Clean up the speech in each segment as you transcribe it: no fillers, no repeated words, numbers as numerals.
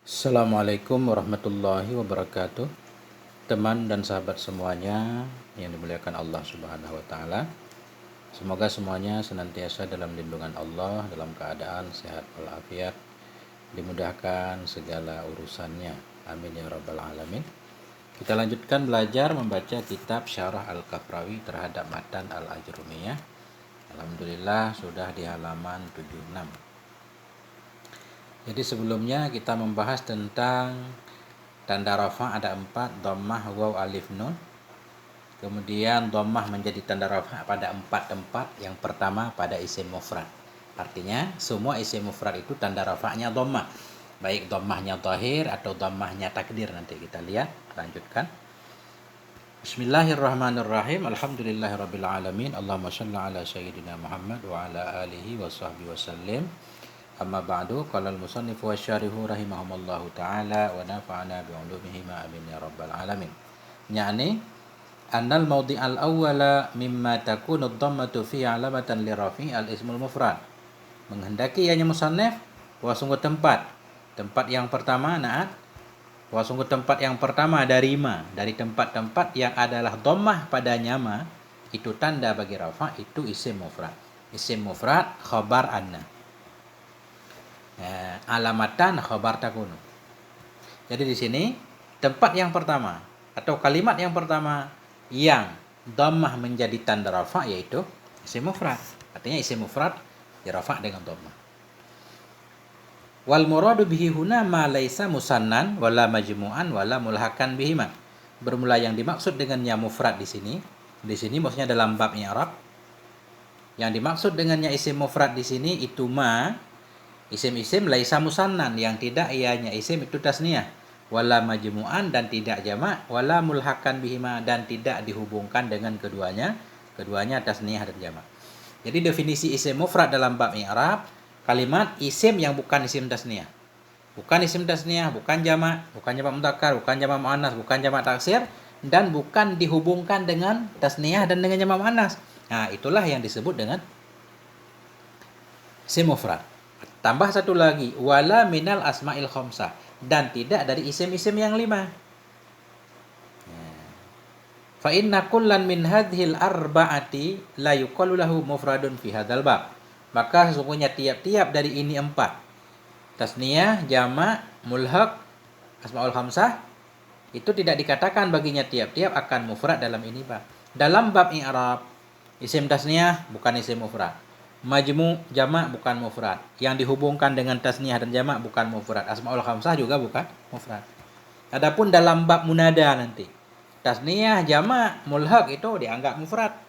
Assalamualaikum warahmatullahi wabarakatuh. Teman dan sahabat semuanya yang dimuliakan Allah Subhanahu wa taala. Semoga semuanya senantiasa dalam lindungan Allah, dalam keadaan sehat walafiat, dimudahkan segala urusannya. Amin ya rabbal alamin. Kita lanjutkan belajar membaca kitab Syarah Al-Kafrawi terhadap matan Al-Ajrumiyah. Alhamdulillah sudah di halaman 76. Jadi sebelumnya kita membahas tentang tanda rafa ada 4, dhammah, waw, alif, nun. Kemudian dhammah menjadi tanda rafa pada 4 tempat. Yang pertama pada isim mufrad. Artinya semua isim mufrad itu tanda rafanya dhammah. Baik dhammahnya zahir atau dhammahnya takdir, nanti kita lihat. Lanjutkan. Bismillahirrahmanirrahim. Alhamdulillahirabbil alamin. Allahumma shalli ala sayyidina Muhammad wa ala alihi wa sahbihi wasallim. Amma ba'du, qala al-musannif wa syarihu rahimahumullahu ta'ala wa nafa'ana bi'ulumihima amin ya rabbal alamin. Yani annal mawdi'al awwala mimma takunu ad-dhammatu fi alamatan li rafi' al-ismul mufrad. Menghendaki ianya musannif bahwa sungguh tempat yang pertama bahwa sungguh tempat yang pertama dari tempat-tempat yang adalah dhammah padanya ma, itu tanda bagi rafa, itu isim mufrad. Isim mufrad khabar anna. Alamatan khabar takunu. Jadi di sini tempat yang pertama atau kalimat yang pertama yang dhammah menjadi tanda rafa yaitu isim mufrad. Artinya isim mufrad dirafa dengan dhammah. Wal muradu bihi huna ma laisa musannan wala majmu'an wala mulhakan bihima. Bermula yang dimaksud dengannya mufrad di sini maksudnya dalam bab i'rab. Yang dimaksud dengannya isim mufrad di sini itu ma isim-isim laisa musannan, yang tidak ianya isim itu tasniyah, wala majmu'an dan tidak jamak, wala mulhakan bihima dan tidak dihubungkan dengan keduanya tasniyah dan jamak. Jadi definisi isim mufrad dalam bab i'rab, kalimat isim yang bukan isim tasniyah. Bukan isim tasniyah, bukan jamak mudzakkar, bukan jamak muannas, bukan jamak taksir, dan bukan dihubungkan dengan tasniyah dan dengan jamak muannas. Nah, itulah yang disebut dengan isim mufrad. Tambah satu lagi, wala minal asma'il khamsah, dan tidak dari isim-isim yang 5. Fa inna kullan min hadhil arba'ati la yuqalu lahu mufradun fi hadzal bab. Maka sesungguhnya tiap-tiap dari ini 4, tasniyah, jamak, mulhaq, asma'ul khamsah, itu tidak dikatakan baginya tiap-tiap akan mufrad dalam ini bab. Dalam bab i'rab, isim tasniyah bukan isim mufrad. Majmu' jamak bukan mufrad. Yang dihubungkan dengan tasniyah dan jamak bukan mufrad. Asmaul khamsah juga bukan mufrad. Adapun dalam bab munada nanti, tasniyah, jamak, mulhaq itu dianggap mufrad.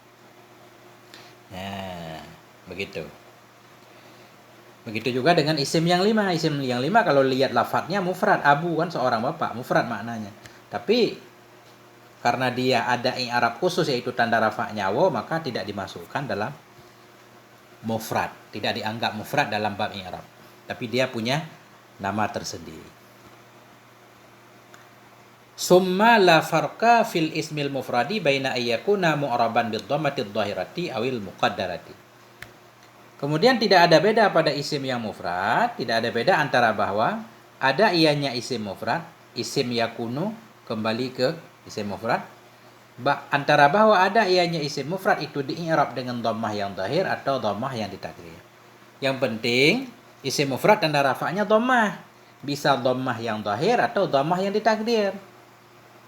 Nah, begitu. Begitu juga dengan isim yang 5. Isim yang 5 kalau lihat lafadznya mufrad. Abu kan seorang bapak, mufrad maknanya. Tapi karena dia ada i'rab khusus yaitu tanda rafa'nya waw, maka tidak dimasukkan dalam mufrad, tidak dianggap mufrad dalam bab i'rab, tapi dia punya nama tersendiri. Summa la farqa fil ismil mufradi baina ayyakuna mu'raban bid dhammati dhahirati awil muqaddarati. Kemudian tidak ada beda pada isim yang mufrad, tidak ada beda antara bahwa ada ianya isim mufrad, isim yakunu kembali ke isim mufrad, antara bahwa ada ianya isim mufrad itu di-i'rab dengan dhammah yang zahir atau dhammah yang ditakdir. Yang penting isim mufrad tanda rafa'nya dhammah. Bisa dhammah yang zahir atau dhammah yang ditakdir.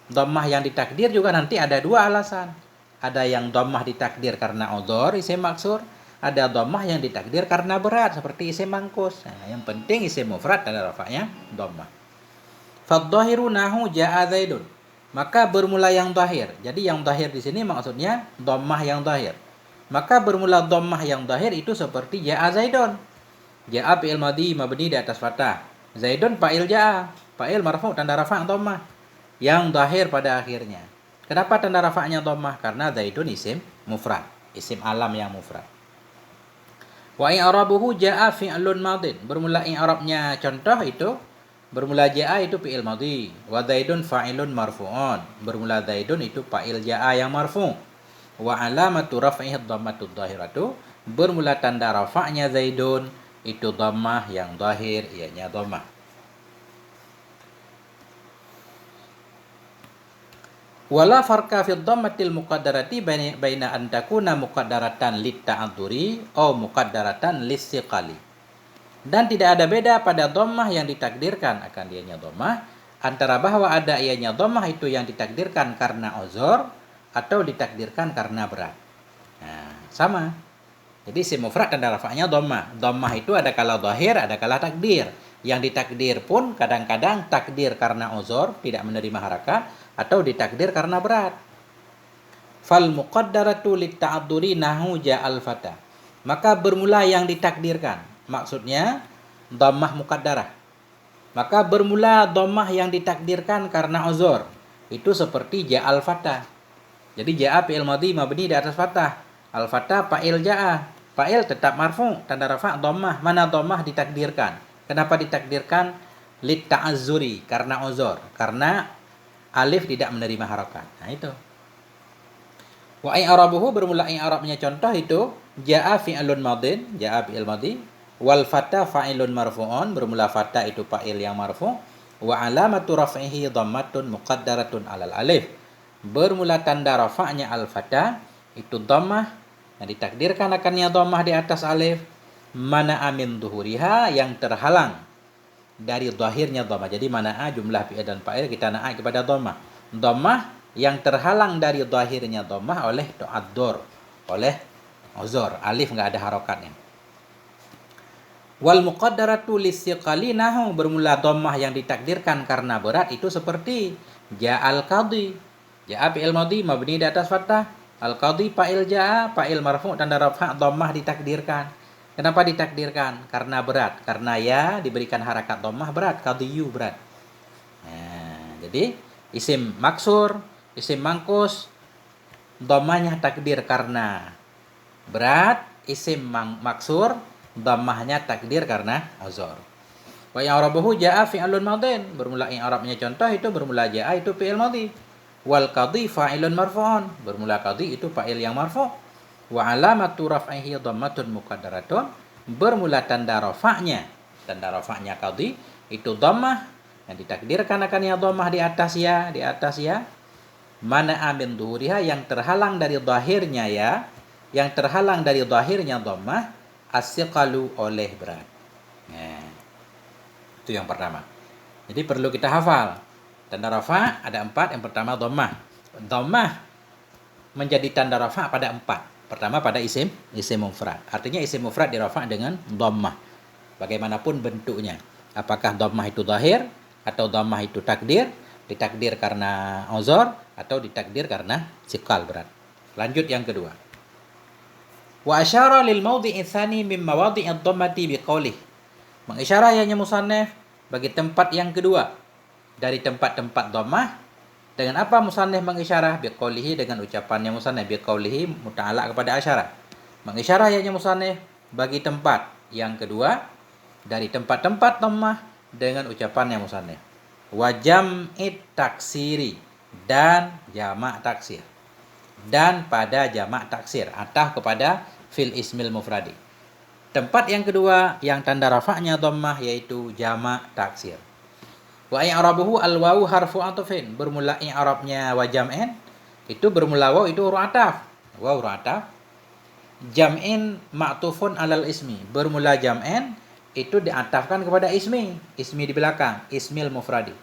Dhammah yang ditakdir juga nanti ada 2 alasan. Ada yang dhammah ditakdir karena udhur isim maksur, ada dhammah yang ditakdir karena berat seperti isim mangkus. Nah, yang penting isim mufrad tanda rafa'nya dhammah. Fadh-dhahiru nahu ja'a Zaidun. Maka bermula yang zahir. Jadi yang zahir di sini maksudnya dhammah yang zahir. Maka bermula dhammah yang zahir itu seperti ja'a Zaidun. Ja'a fi'il madhi mabni di atas fathah. Zaidun fa'il ja'a. Fa'il marfu' tanda rafa' dhammah. Yang zahir pada akhirnya. Kenapa tanda rafa'nya dhammah? Karena Zaidun isim mufrad. Isim alam yang mufrad. Wa i'rabuhu ja'a fi'lun madin. Bermula i'rabnya contoh itu bermula ja'a itu fi'il madhi, wa zaidun fa'ilun marfu'un. Bermula zaidun itu fa'il ja'a yang marfu'. Wa alamatu raf'ihi dhammatu dhahiratu. Bermula tanda rafa'nya zaidun itu dhammah yang zahir, ianya dhammah. Wala farqa fi dhammatil muqaddarati baina an takuna muqaddaratan lit ta'adzuri aw muqaddaratan lis-siqali. Dan tidak ada beda pada dhammah yang ditakdirkan akan dianya dhammah antara bahwa ada ianya dhammah itu yang ditakdirkan karena uzur atau ditakdirkan karena berat. Nah, sama. Jadi isim mufrad tanda rafa'nya dhammah. Dhammah itu ada kala zahir, ada kala takdir. Yang ditakdir pun kadang-kadang takdir karena uzur, tidak menerima harakat, atau ditakdir karena berat. Fal muqaddaratu lit ta'adzuri nahu ja'al fata. Maka bermula yang ditakdirkan. Maksudnya dhammah muqaddarah. Maka bermula dhammah yang ditakdirkan karena uzur. Itu seperti ja'al fata. Jadi ja'a fi'il madhi mabni di atas fathah. Al fata fa'il ja'a. Fa'il tetap marfu, tanda rafa' dhammah. Mana dhammah ditakdirkan? Kenapa ditakdirkan? Lit ta'azzuri, karena uzur. Karena alif tidak menerima harakat. Nah itu. Wa i'rabuhu bermula i'rabnya contoh itu jaa fi'lun madin, jaa fi'il madhi, wal fata fa'ilun marfu'un, bermula fata itu fa'il yang marfu', wa alamatu raf'ihi dhammatun muqaddaratun 'alal alif. Bermula tanda rafa'nya al fata itu dhammah yang ditakdirkan akannya dhammah di atas alif, mana amin duhuriha yang terhalang dari zahirnya dhammah. Jadi mana'a jumlah fi'il dan fa'il kita na'a kepada dhammah. Dhammah yang terhalang dari zahirnya dhammah oleh ta'addur, oleh uzur, alif enggak ada harokatnya. Wal muqaddaratu lis-siqali nahu bermula dhammah yang ditakdirkan karena berat itu seperti ja'al qadhi. Ja'a fi'il madhi mabni di atas fathah. Al qadhi fa'il ja'a, fa'il marfu' tanda rafa' dhammah ditakdirkan. Kenapa ditakdirkan? Karena berat. Karena ya diberikan harakat dhammah berat, qadhiyu berat. Nah, jadi isim maksur, isim mangkus dhammahnya takdir karena berat, isim maksur dhammahnya takdir karena uzur. Wa i'rabuhu jaa fi'lun madin, bermula i'rabnya contoh itu bermula jaa itu fi'il madhi. Wal qadhi fa'ilun marfu'un, bermula qadhi itu fa'il yang marfu'. Wa alamatu raf'ihi dhammatun muqaddaratun, bermula tanda rafa'nya qadhi itu dhammah yang ditakdirkan akannya dhammah di atas ya, mana amin duhuriha yang terhalang dari zahirnya ya, yang terhalang dari zahirnya dhammah as-siqalu oleh berat. Nah, itu yang pertama. Jadi perlu kita hafal. Tanda rafa ada 4. Yang pertama dhammah. Dhammah menjadi tanda rafa pada 4. Pertama pada isim mufrad. Artinya isim mufrad dirafa dengan dhammah. Bagaimanapun bentuknya. Apakah dhammah itu zahir atau dhammah itu takdir? Ditakdir karena uzur atau ditakdir karena siqal berat. Lanjut yang kedua. Wa asyara lil mawdi'i tsani min mawadhi'id dhammati biqaulih. Mengisyarah ianya musannaf bagi tempat yang kedua dari tempat-tempat dhammah. Dengan apa musannaf mengisyarah? Biqaulihi, dengan ucapannya musannaf. Biqaulihi muta'allaq kepada asyarah. Mengisyarah ianya musannaf bagi tempat yang kedua dari tempat-tempat dhammah dengan ucapannya musannaf. Wa jam'it taksiri, dan jamak taksir. Dan pada jamak taksir, atah kepada fil ismil mufradi. Tempat yang kedua yang tanda rafa'nya dhammah yaitu jamak taksir. Wa i'rabuhu al-wawu harfu atfin, bermula i'rabnya wa jam'in itu bermula waw itu huruf ataf. Waw huruf ataf. Jam'in ma'tufun alal ismi, bermula jam'in itu diatafkan kepada ismi di belakang, ismil mufradi.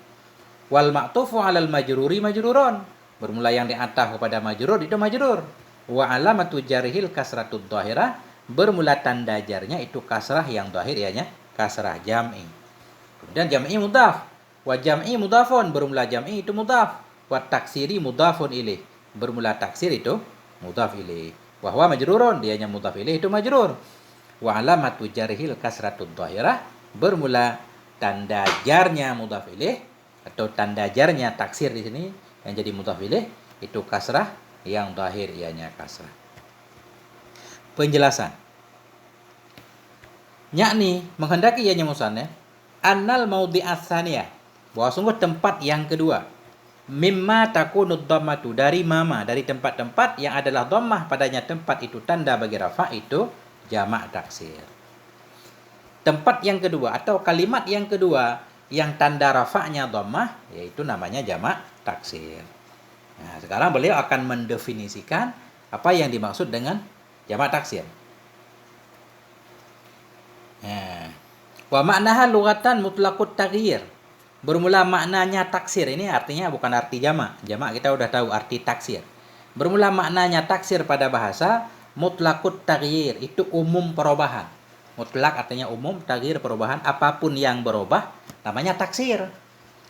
Wal ma'tufu alal majruri majrurun, bermula yang diataf kepada majrur itu majrur. Wa alamatu jarhil kasratud dhahirah, bermula tanda jarnya itu kasrah yang dhahir ianya kasrah jam'i. Kemudian jam'i mudhaf. Wa jam'i mudhafun, bermula jam'i itu mudhaf. Wa taksiri mudhafun ilaih, bermula taksir itu mudhaf ilaih. Wa huwa majrurun, dianya mudhaf ilaih itu majrur. Wa alamatu jarhil kasratud dhahirah, bermula tanda jarnya mudhaf ilaih atau tanda jarnya taksir di sini yang jadi mudhaf ilaih itu kasrah yang dhahir ianya kasrah. Penjelasan. Yakni menghendaki ianya musannaf annal maudhi'ats tsaniyah, bahwa sungguh tempat yang kedua, mimma takunud dhammatu, dari tempat-tempat yang adalah dhammah padanya tempat itu tanda bagi rafa itu jamak taksir. Tempat yang kedua atau kalimat yang kedua yang tanda rafa'nya dhammah yaitu namanya jamak taksir. Nah, sekarang beliau akan mendefinisikan apa yang dimaksud dengan jamak taksir. Nah, wa maknaha lughatan mutlaqut taghyir. Bermula maknanya taksir, ini artinya bukan arti jamak. Jamak kita udah tahu arti taksir. Bermula maknanya taksir pada bahasa mutlaqut taghyir, itu umum perubahan. Mutlak artinya umum, taghyir perubahan, apapun yang berubah namanya taksir.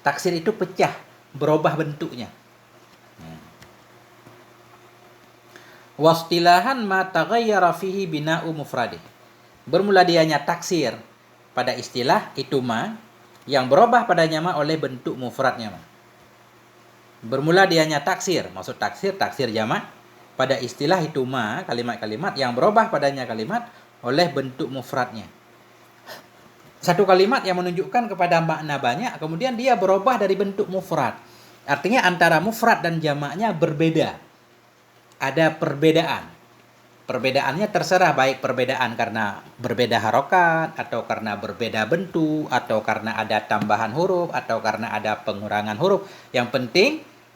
Taksir itu pecah, berubah bentuknya. Wastilahan ma taghayyara fihi bina'u mufradi. Bermula dianya taksir pada istilah itu ma yang berubah padanya ma oleh bentuk mufradnya ma. Bermula dianya taksir, maksud taksir jamak pada istilah itu ma, kalimat-kalimat yang berubah padanya kalimat oleh bentuk mufradnya. Satu kalimat yang menunjukkan kepada makna banyak, kemudian dia berubah dari bentuk mufrad. Artinya antara mufrad dan jamaknya berbeda. Ada perbedaan. Perbedaannya terserah, baik perbedaan karena berbeda harokat, atau karena berbeda bentuk, atau karena ada tambahan huruf, atau karena ada pengurangan huruf. Yang penting,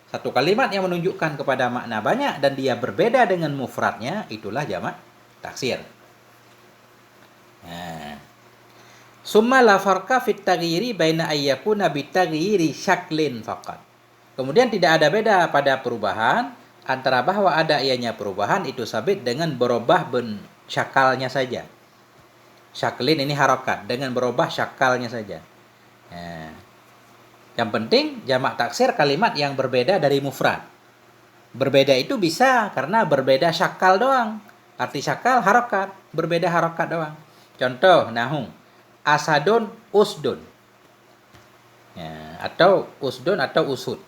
satu kalimat yang menunjukkan kepada makna banyak dan dia berbeda dengan mufradnya, itulah jamak taksir. Nah. Summa la farqa fit taghyiri baina ayyakuna bitaghyiri syaklin faqat. Kemudian tidak ada beda pada perubahan antara bahwa ada ianya perubahan itu sabit dengan berubah syakalnya saja. Syaklin ini harokat, dengan berubah syakalnya saja. Nah, yang penting jamak taksir kalimat yang berbeda dari mufrad. Berbeda itu bisa karena berbeda syakal doang. Arti syakal harokat, berbeda harokat doang. Contoh nahu, asadun usdun. Ya, atau usdun atau usud.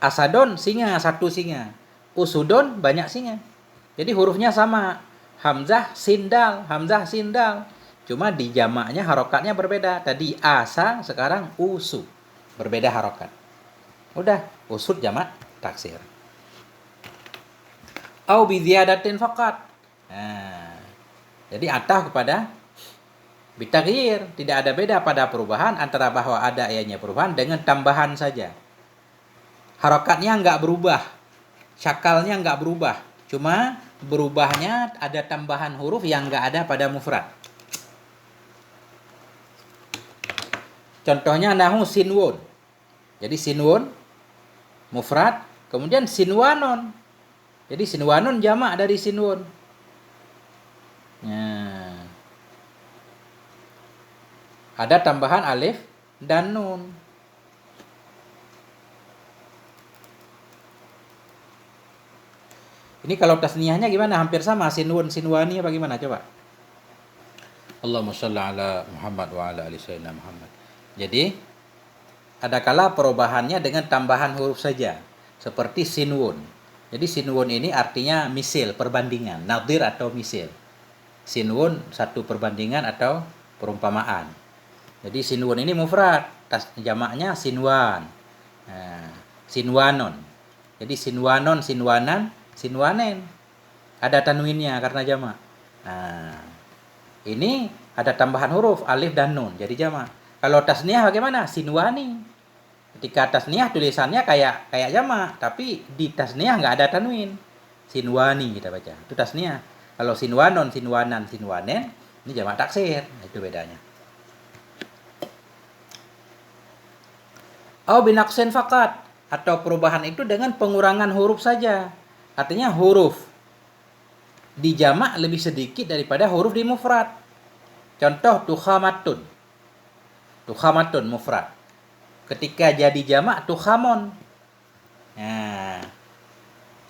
Asadun singa, satu singa. Usudun banyak singa. Jadi hurufnya sama. Hamzah sindal, hamzah sindal. Cuma di jamaknya harokatnya berbeda. Tadi asa, sekarang usu. Berbeda harokat. Udah, usud jamak taksir. Au bi ziyadatin faqat. Nah, jadi atah kepada bitaghyir, tidak ada beda pada perubahan antara bahwa ada ianya perubahan dengan tambahan saja. Harokatnya nggak berubah, syakalnya nggak berubah, cuma berubahnya ada tambahan huruf yang nggak ada pada mufrad. Contohnya nahu sinwun. Jadi sinwun mufrad, kemudian sinwanon. Jadi sinwanon jamak dari sinwun. Nah, ada tambahan alif dan nun. Ini kalau tasniyahnya gimana? Hampir sama, sinwun, sinwani apa gimana? Coba. Allahumma shalli ala Muhammad wa ala ali sayyidina Muhammad. Jadi, ada kala perubahannya dengan tambahan huruf saja. Seperti sinwun. Jadi sinwun ini artinya misil, perbandingan. Nadir atau misil. Sinwun satu perbandingan atau perumpamaan. Jadi sinwun ini mufrad, jamaknya sinwan. Nah, sinwanon. Jadi sinwanon, sinwanan, sinwanen. Ada tanwinnya karena jamak. Nah, ini ada tambahan huruf alif dan nun, jadi jamak. Kalau tasniyah bagaimana? Sinwani. Ketika tasniyah tulisannya kayak jamak, tapi di tasniyah nggak ada tanwin. Sinwani kita baca. Itu tasniyah. Kalau sinwanon, sinwanan, sinwanen, ini jamak taksir. Itu bedanya. Au binaqsin faqat, atau perubahan itu dengan pengurangan huruf saja. Artinya huruf di jamak lebih sedikit daripada huruf di mufrad. Contoh tukhamatun. Tukhamatun mufrad. Ketika jadi jamak tukhamon. Nah,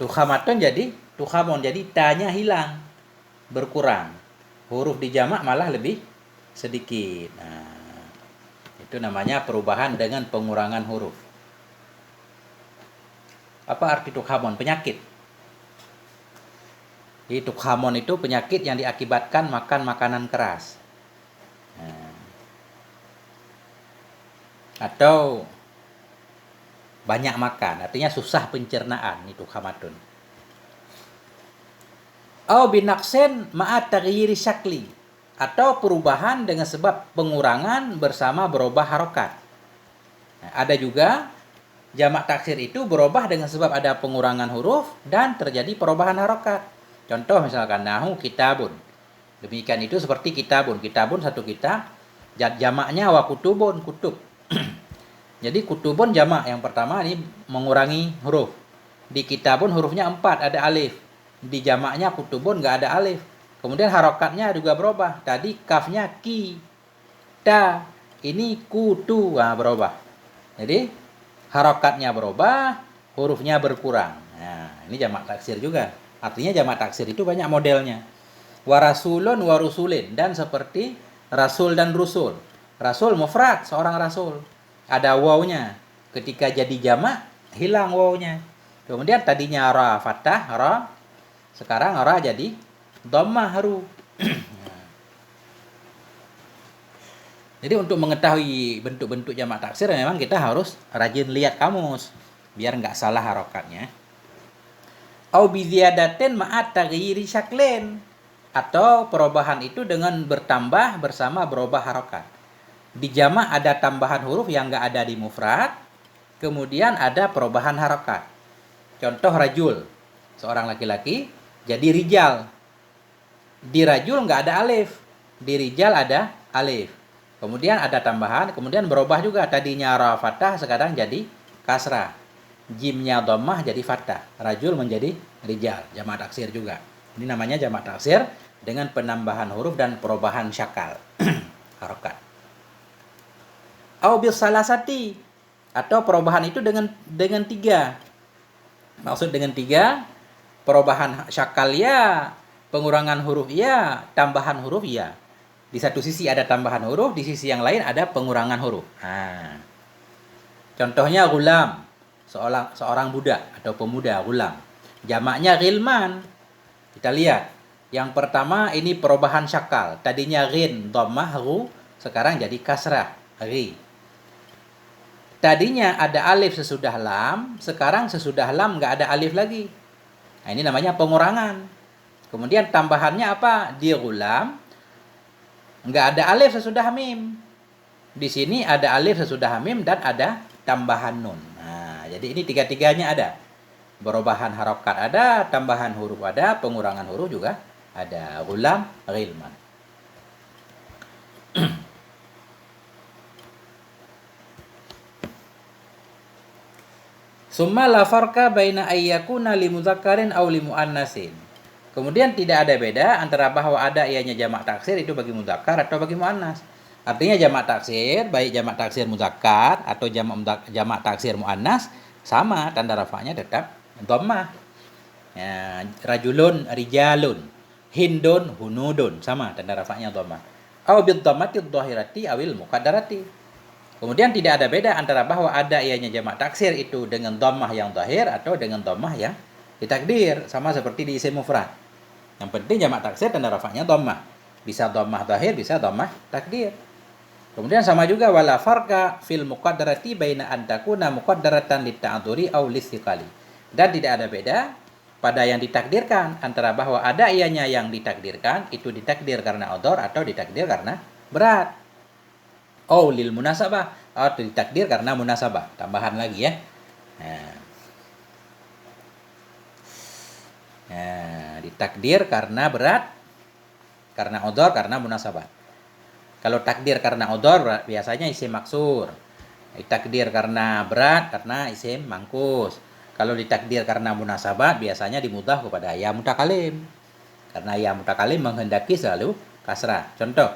tukhamatun jadi tukhamon, jadi tanya hilang, berkurang. Huruf di jamak malah lebih sedikit. Nah, itu namanya perubahan dengan pengurangan huruf. Apa arti tukhamon? Penyakit. Jadi tukhamon itu penyakit yang diakibatkan makan makanan keras. Nah, atau banyak makan, artinya susah pencernaan, itu tukhamatun. Au binaqsin ma'at taghyiri syakli, atau perubahan dengan sebab pengurangan bersama berubah harokat. Nah, ada juga Jamak taksir itu berubah dengan sebab ada pengurangan huruf dan terjadi perubahan harokat. Contoh misalkan nahu kitabun. Demikian itu seperti kitabun. Kitabun satu kitab. Jamaknya wa kutubun, kutub. Jadi kutubun jamak. Yang pertama ini mengurangi huruf. Di kitabun hurufnya 4, ada alif. Di jamaknya kutubun nggak ada alif. Kemudian harokatnya juga berubah. Tadi kafnya ki, ta. Ini kutu. Nah, berubah. Jadi harokatnya berubah, hurufnya berkurang. Nah, ini jamak taksir juga. Artinya jamak taksir itu banyak modelnya. Warasulun warusulin, dan seperti rasul dan rusul. Rasul mufrad, seorang rasul. Ada wawnya. Ketika jadi jamak, hilang wawnya. Kemudian tadinya ra fathah, ra. Sekarang ra jadi dhammah, haru. Jadi untuk mengetahui bentuk-bentuk jamak taksir memang kita harus rajin lihat kamus biar nggak salah harokatnya. Au bi ziyadatin ma'at taghyiri syaklin, atau perubahan itu dengan bertambah bersama berubah harokat. Di jamak ada tambahan huruf yang nggak ada di mufrad, kemudian ada perubahan harokat. Contoh rajul, seorang laki-laki jadi rijal. Di rajul nggak ada alif, di rijal ada alif. Kemudian ada tambahan, kemudian berubah juga. Tadinya ra fathah, sekarang jadi kasrah. Jimnya dhammah jadi fathah. Rajul menjadi rijal. Jamak taksir juga. Ini namanya jamak taksir dengan penambahan huruf dan perubahan syakal. Harokat. Au bis salasati, atau perubahan itu dengan 3. Maksud dengan 3, perubahan syakal ya, pengurangan huruf ya, tambahan huruf ya. Di satu sisi ada tambahan huruf, di sisi yang lain ada pengurangan huruf. Nah, contohnya gulam, seorang budak atau pemuda, gulam. Jamaknya ghilman. Kita lihat. Yang pertama ini perubahan syakal. Tadinya ghin, dhammah, ru, sekarang jadi kasrah, ri. Tadinya ada alif sesudah lam, sekarang sesudah lam nggak ada alif lagi. Nah, ini namanya pengurangan. Kemudian tambahannya apa? Di gulam nggak ada alif sesudah mim. Di sini ada alif sesudah mim dan ada tambahan nun. Nah, jadi ini tiga-tiganya ada. Perubahan harokat ada, tambahan huruf ada, pengurangan huruf juga ada. Gulam, ghilman. Summa la farqa baina ayyakuna limudzakkarin aw limuannasin. Kemudian tidak ada beda antara bahwa ada ianya jamak taksir itu bagi mudzakkar atau bagi muannas. Artinya jamak taksir, baik jamak taksir mudzakkar atau jamak taksir muannas, sama tanda rafa'nya tetap dhammah. Ya, rajulun, rijalun, hindun, hunudun, sama tanda rafa'nya dhammah. Aw bid dhammati dhahirati awil muqaddarati. Kemudian tidak ada beda antara bahwa ada ianya jamak taksir itu dengan dhammah yang zahir atau dengan dhammah yang ditakdir, sama seperti di isim mufrad. Yang penting jamak taksir tanda rafa'nya dhammah. Bisa dhammah zahir, bisa dhammah takdir. Kemudian sama juga wala farqa fil muqaddarati baina an takuna muqaddaratan litta'dzuri aw listiqali. Dan tidak ada beda pada yang ditakdirkan antara bahwa ada ianya yang ditakdirkan itu ditakdir karena udhur atau ditakdir karena berat. Aw lil munasabah, atau ditakdir karena munasabah. Tambahan lagi ya. Nah, ditakdir karena berat, karena udhur, karena munasabah. Kalau takdir karena udhur biasanya isim maksur. Ditakdir karena berat karena isim mangkus. Kalau ditakdir karena munasabah biasanya dimudhaf kepada ya mutakalim. Karena ya mutakalim menghendaki selalu kasrah. Contoh,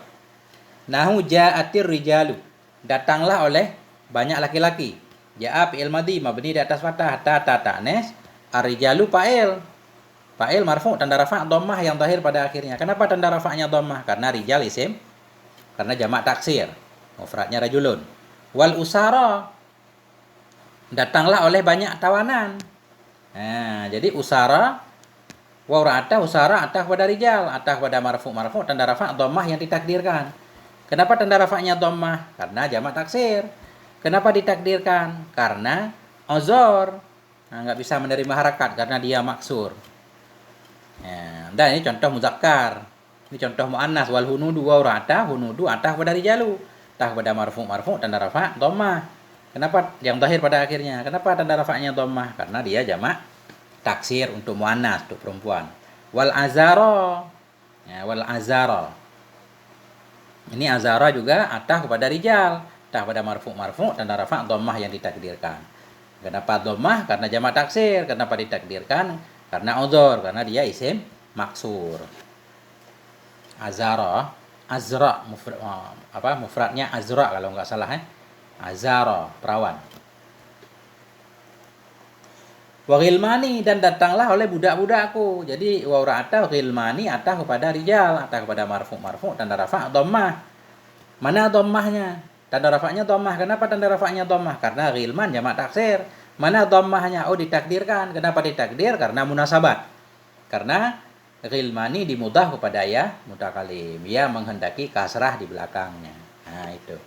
nahu ja'atir rijalu, datanglah oleh banyak laki-laki. Ja'a fi'il madhi mabni di atas fathah, ta ta'nes, ar-rijalu fa'il. Fa'il marfu' tanda rafa' dhammah yang zahir pada akhirnya. Kenapa tanda rafa'nya dhammah? Karena rijal isim, karena jamak taksir. Mufradnya rajulun. Wal usara, datanglah oleh banyak tawanan. Nah, jadi usara waw ra'ata usara atah pada rijal, atah pada marfu' tanda rafa' dhammah yang ditakdirkan. Kenapa tanda rafa'nya dhammah? Karena jamak taksir. Kenapa ditakdirkan? Karena uzur. Nah, nggak bisa menerima harakat karena dia maksur. Ya, dan ini contoh muzakkar. Ini contoh muannas. Wal hunudu wa ra'ata, hunudu atah pada rijalu. Tah pada marfu tanda rafa' dhammah. Kenapa yang zahir pada akhirnya? Kenapa tanda rafa'nya dhammah? Karena dia jamak taksir untuk muannas, untuk perempuan. Wal azara. Ya, wal azara. Ini azara juga atah kepada rijal, atah pada marfu tanda rafa' dhammah yang ditakdirkan. Kenapa dhammah? Karena jamak taksir. Kenapa ditakdirkan? Karena uzur, karena dia isim maksur. Azara, azra mufradnya azra kalau nggak salah azara, perawan. Wa ghilmani, dan datanglah oleh budak-budakku. Jadi wa ra'ata ghilmani atah kepada rijal, atah kepada marfu tanda rafa' dhammah. Mana dhammahnya? Tanda rafa'nya dhammah. Kenapa tanda rafa'nya dhammah? Karena ghilman jamak taksir. Mana dhammahnya? Oh, ditakdirkan. Kenapa ditakdir? Karena munasabat. Karena ghilmani dimudhaf kepada ya mutakalim. Ya menghendaki kasrah di belakangnya. Nah, itu.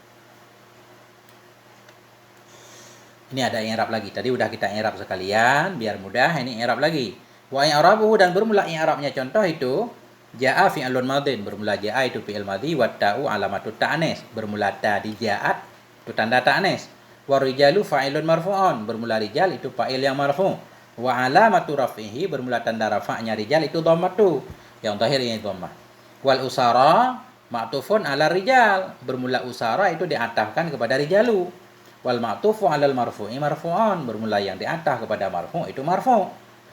Ini ada i'rab lagi. Tadi udah kita i'rab sekalian biar mudah. Ini i'rab lagi. Wa i'rabuhu, dan bermula i'rabnya contoh itu jaa fi'lun madhin, bermula jaa itu fi'il madhi, wa ta'u alamatut ta'anis, bermula ta di ja'at itu tanda ta'anis. Wa rijalu fa'ilun marfu'un, bermula rijal itu fa'il yang marfu'. Wa alamatu raf'ihi, bermula tanda rafa'nya rijal itu dhammatu, yang zahir ini dhammah. Wal usara ma'tufun ala rijal, bermula usara itu diatafkan kepada rijalu. Wal ma'tufu 'alal marfu'i marfu'un, bermula yang diataf kepada marfu' itu marfu'.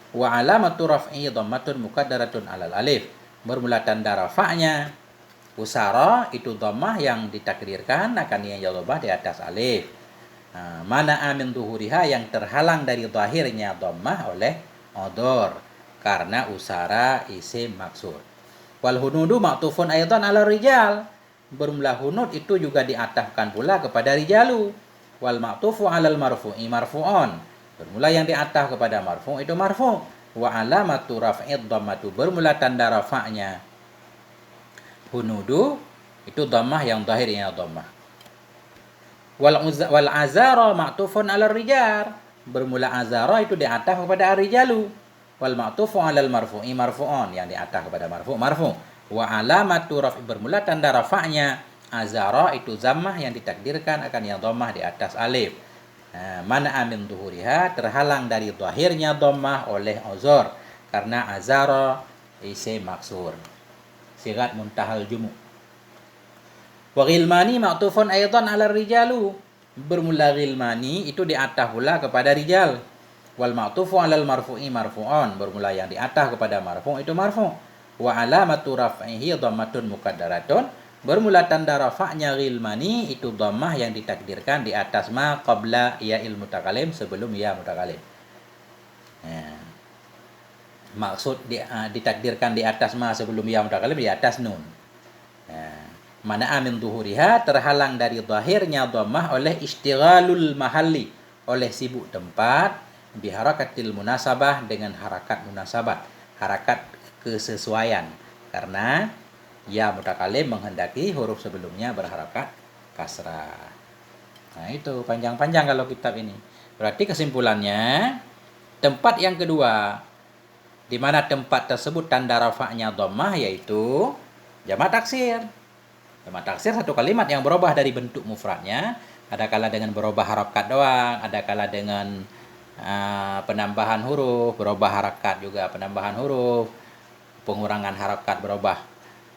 Wa alamatu raf'i dhammatun muqaddaratun 'alal alif, bermula tanda rafa'nya usara itu dhammah yang ditakdirkan akan yang dhammah di atas alif. Nah, mana amin duhuriha, yang terhalang dari zahirnya dhammah oleh udhur karena usara isim maksur. Wal hunudu ma'tufun aidan 'ala rijal, bermula hunud itu juga diatafkan pula kepada rijalu. Wal ma'tufu 'alal marfu'i marfu'un, bermula yang diataf kepada marfu' itu marfu'. Wa alamatu raf'id dhammatu, bermula tanda rafa'nya hunudu itu dhammah yang zahirnya dhammah. Wal azara ma'tufun 'alal rijal, bermula azara itu diataf kepada ar-rijalu. Wal ma'tufu 'alal marfu'i marfu'un, yang diataf kepada marfu' marfu'. Wa alamatu raf'i, bermula tanda rafa'nya azara itu zammah yang ditakdirkan akan yang dhammah di atas alif. Nah, mana amin duhuriha, terhalang dari zahirnya dhammah oleh uzur karena azara isim maksur. Sigat muntahal jumu. Wa ghilmani ma'tufun aidan 'ala rijalu, bermula ghilmani itu diataf pula kepada rijal. Wal ma'tufu 'alal marfu'i marfu'un, bermula yang diataf kepada marfu' itu marfu'. Wa alamatu raf'ihi dhammatun muqaddaratun, bermula tanda rafa'nya ghilmani itu dhammah yang ditakdirkan di atas ma qabla ya'il mutakalim, sebelum ya mutakalim. Nah, maksud ditakdirkan di atas ma sebelum ya mutakalim, di atas nun. Nah, mana amin duhuriha, terhalang dari zahirnya dhammah oleh istighalul mahalli, oleh sibuk tempat, biharakatil munasabah, dengan harakat munasabat, harakat kesesuaian, karena ya mutakalim menghendaki huruf sebelumnya berharakat kasrah. Nah, itu panjang-panjang kalau kitab ini. Berarti kesimpulannya, tempat yang kedua di mana tempat tersebut tanda rafa'nya dhammah yaitu jamak taksir. Jamak taksir satu kalimat yang berubah dari bentuk mufradnya, adakala dengan berubah harakat doang, adakala dengan penambahan huruf, berubah harakat juga penambahan huruf, pengurangan harakat berubah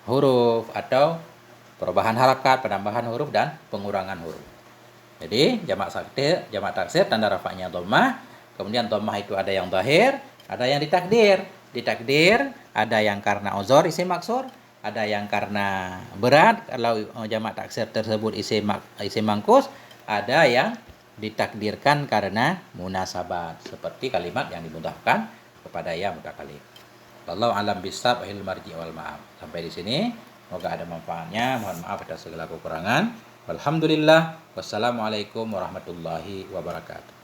huruf, atau perubahan harakat, penambahan huruf, dan pengurangan huruf. Jadi jamak taksir tanda rafa'nya dhammah. Kemudian dhammah itu ada yang zahir, ada yang ditakdir. Ditakdir ada yang karena uzur isim maksur, ada yang karena berat kalau jamak taksir tersebut isim mangkus, ada yang ditakdirkan karena munasabat seperti kalimat yang dimudahkan kepada ya mutakalim. Wallahu alam bisawab, wal marji wal ma'af. Sampai di sini, semoga ada manfaatnya. Mohon maaf atas segala kekurangan. Walhamdulillah. Wassalamualaikum warahmatullahi wabarakatuh.